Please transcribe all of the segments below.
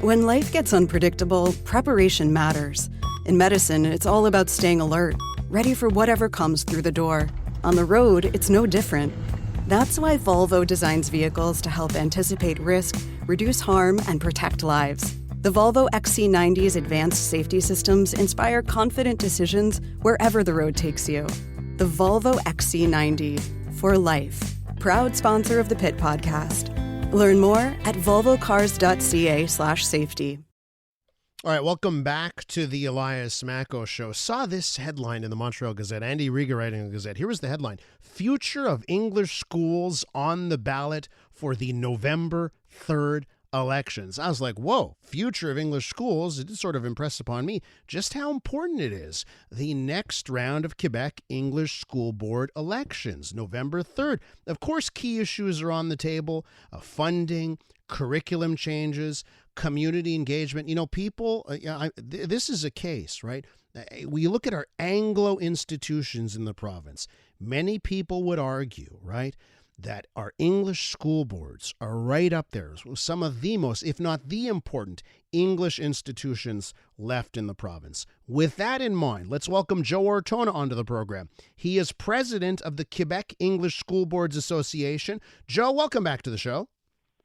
When life gets unpredictable, preparation matters. In medicine, it's all about staying alert, ready for whatever comes through the door. On the road, it's no different. That's why Volvo designs vehicles to help anticipate risk, reduce harm, and protect lives. The Volvo XC90's advanced safety systems inspire confident decisions wherever the road takes you. The Volvo XC90, for life. Proud sponsor of the Pit Podcast. Learn more at volvocars.ca/safety. All right, welcome back to the Elias Macko Show. Saw this headline in the Montreal Gazette. Andy Riga writing in the Gazette. Here was the headline. Future of English schools on the ballot for the November 3rd elections. I was like, whoa, future of English schools. It sort of impressed upon me just how important it is. The next round of Quebec English School Board elections, November 3rd. Of course, key issues are on the table, funding, curriculum changes, community engagement. You know, people, this is a case, right? We look at our Anglo institutions in the province. Many people would argue, right, that our English school boards are right up there. Some of the most, if not the important, English institutions left in the province. With that in mind, let's welcome Joe Ortona onto the program. He is president of the Quebec English School Boards Association. Joe, welcome back to the show.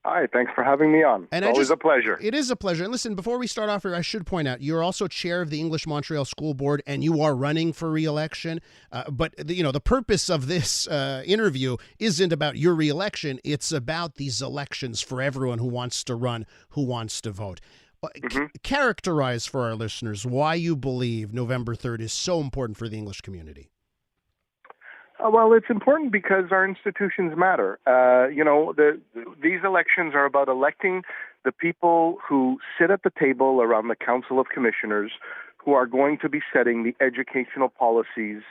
Hi, thanks for having me on. It's always a pleasure. It is a pleasure. And listen, before we start off here, I should point out, you're also chair of the English Montreal School Board, and you are running for re-election. But the purpose of this interview isn't about your re-election. It's about these elections for everyone who wants to run, who wants to vote. Characterize for our listeners why you believe November 3rd is so important for the English community. Well, it's important because our institutions matter. These elections are about electing the people who sit at the table around the Council of Commissioners who are going to be setting the educational policies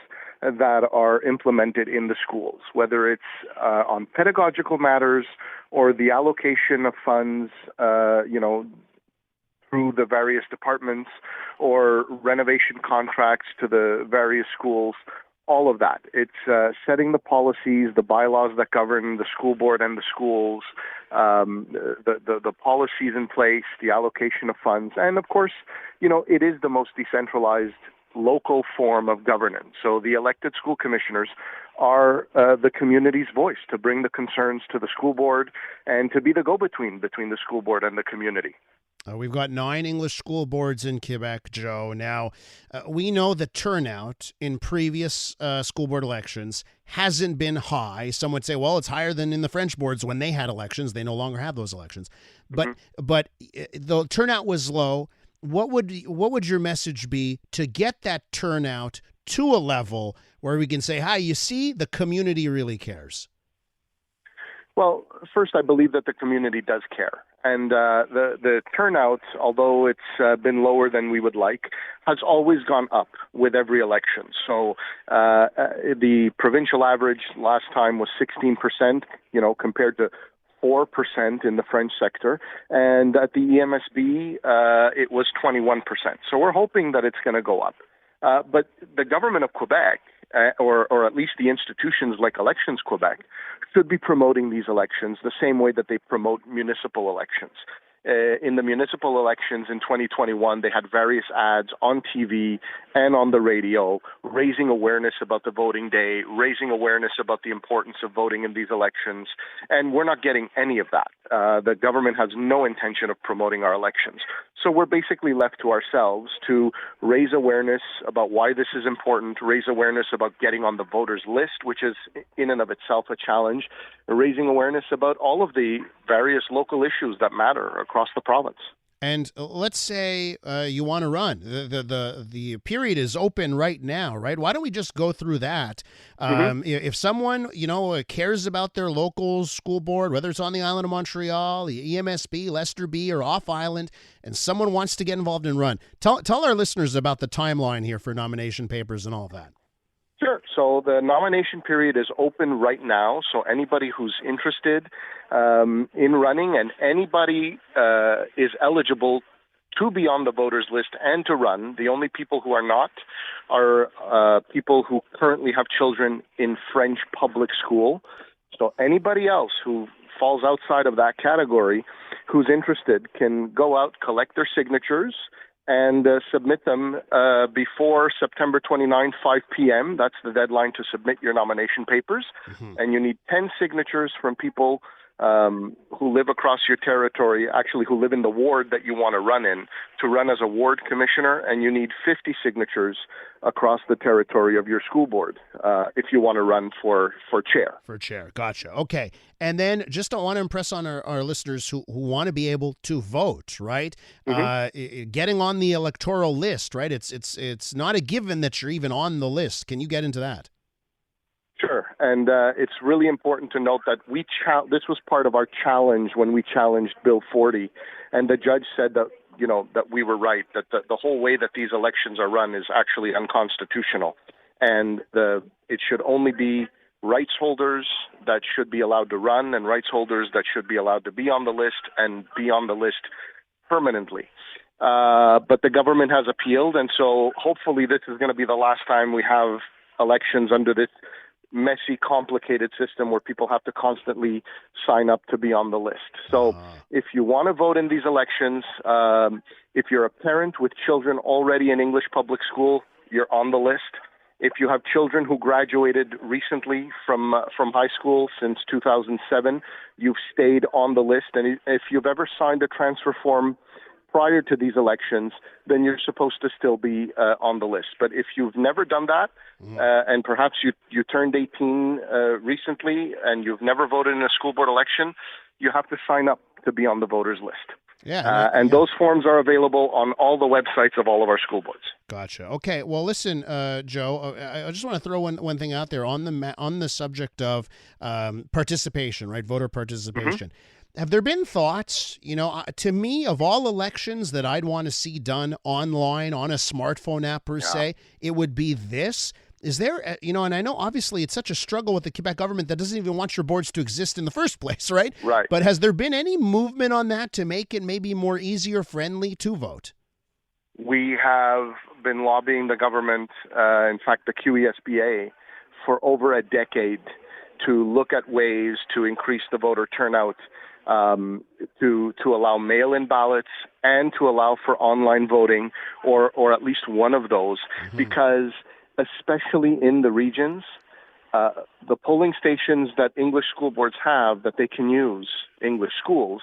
that are implemented in the schools, whether it's on pedagogical matters or the allocation of funds, through the various departments or renovation contracts to the various schools. All of that. It's setting the policies, the bylaws that govern the school board and the schools, the policies in place, the allocation of funds. And of course, it is the most decentralized local form of governance. So the elected school commissioners are the community's voice to bring the concerns to the school board and to be the go-between between the school board and the community. We've got 9 English school boards in Quebec, Joe. Now, we know the turnout in previous school board elections hasn't been high. Some would say, well, it's higher than in the French boards when they had elections. They no longer have those elections. But the turnout was low. What would your message be to get that turnout to a level where we can say, hi, you see, the community really cares? Well, first, I believe that the community does care. And the turnout, although it's been lower than we would like, has always gone up with every election. So the provincial average last time was 16%, compared to 4% in the French sector. And at the EMSB, it was 21%. So we're hoping that it's going to go up. But the government of Quebec, or at least the institutions like Elections Quebec, should be promoting these elections the same way that they promote municipal elections. In the municipal elections in 2021, they had various ads on TV and on the radio raising awareness about the voting day, raising awareness about the importance of voting in these elections, and we're not getting any of that. The government has no intention of promoting our elections. So we're basically left to ourselves to raise awareness about why this is important, raise awareness about getting on the voters list, which is in and of itself a challenge, raising awareness about all of the various local issues that matter across the province. And let's say you want to run. The period is open right now, right? Why don't we just go through that? If someone, cares about their local school board, whether it's on the island of Montreal, the EMSB, Lester B, or off island, and someone wants to get involved and run, tell our listeners about the timeline here for nomination papers and all that. Sure. So the nomination period is open right now. So anybody who's interested in running and anybody is eligible to be on the voters list and to run. The only people who are not are people who currently have children in French public school. So anybody else who falls outside of that category who's interested can go out, collect their signatures, and submit them before September 29, 5 p.m. That's the deadline to submit your nomination papers. And you need 10 signatures from people who live across your territory, actually who live in the ward that you want to run as a ward commissioner, and you need 50 signatures across the territory of your school board if you want to run for chair. For chair. Gotcha. Okay. And then just I want to impress on our listeners who want to be able to vote, right? Getting on the electoral list, right? It's not a given that you're even on the list. Can you get into that? Sure, and it's really important to note that this was part of our challenge when we challenged Bill 40, and the judge said that that we were right, that the whole way that these elections are run is actually unconstitutional, and it should only be rights holders that should be allowed to run, and rights holders that should be allowed to be on the list and be on the list permanently. But the government has appealed, and so hopefully this is going to be the last time we have elections under this messy, complicated system where people have to constantly sign up to be on the list. So if you want to vote in these elections, if you're a parent with children already in English public school, you're on the list. If you have children who graduated recently from high school since 2007, you've stayed on the list. And if you've ever signed a transfer form prior to these elections, then you're supposed to still be on the list. But if you've never done that, and perhaps you turned 18 recently and you've never voted in a school board election, you have to sign up to be on the voters list. And those forms are available on all the websites of all of our school boards. Gotcha. Okay. Well, listen, Joe, I just want to throw one thing out there on the subject of participation, right? Voter participation. Have there been thoughts, to me, of all elections that I'd want to see done online on a smartphone app per se, it would be this. Is there, and I know obviously it's such a struggle with the Quebec government that doesn't even want your boards to exist in the first place, right? Right. But has there been any movement on that to make it maybe more easier friendly to vote? We have been lobbying the government, in fact, the QESBA, for over a decade to look at ways to increase the voter turnout, to allow mail-in ballots and to allow for online voting, or at least one of those, because especially in the regions, the polling stations that English school boards have that they can use, English schools,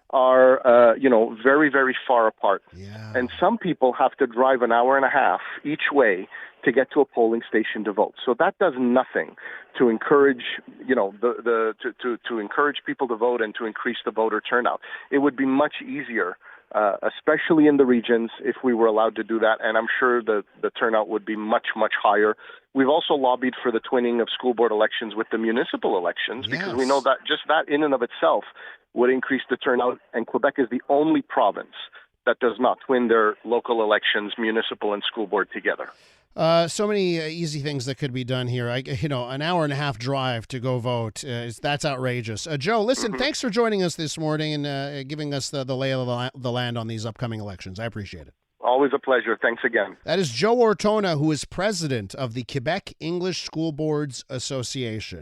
are, very, very far apart. Yeah. And some people have to drive an hour and a half each way to get to a polling station to vote. So that does nothing to encourage, to encourage people to vote and to increase the voter turnout. It would be much easier, especially in the regions, if we were allowed to do that. And I'm sure the turnout would be much, much higher. We've also lobbied for the twinning of school board elections with the municipal elections, because we know that just that in and of itself would increase the turnout. And Quebec is the only province that does not twin their local elections, municipal and school board together. So many easy things that could be done here. An hour and a half drive to go vote. That's outrageous. Joe, listen, thanks for joining us this morning and giving us the lay of the land on these upcoming elections. I appreciate it. Always a pleasure. Thanks again. That is Joe Ortona, who is president of the Quebec English School Boards Association.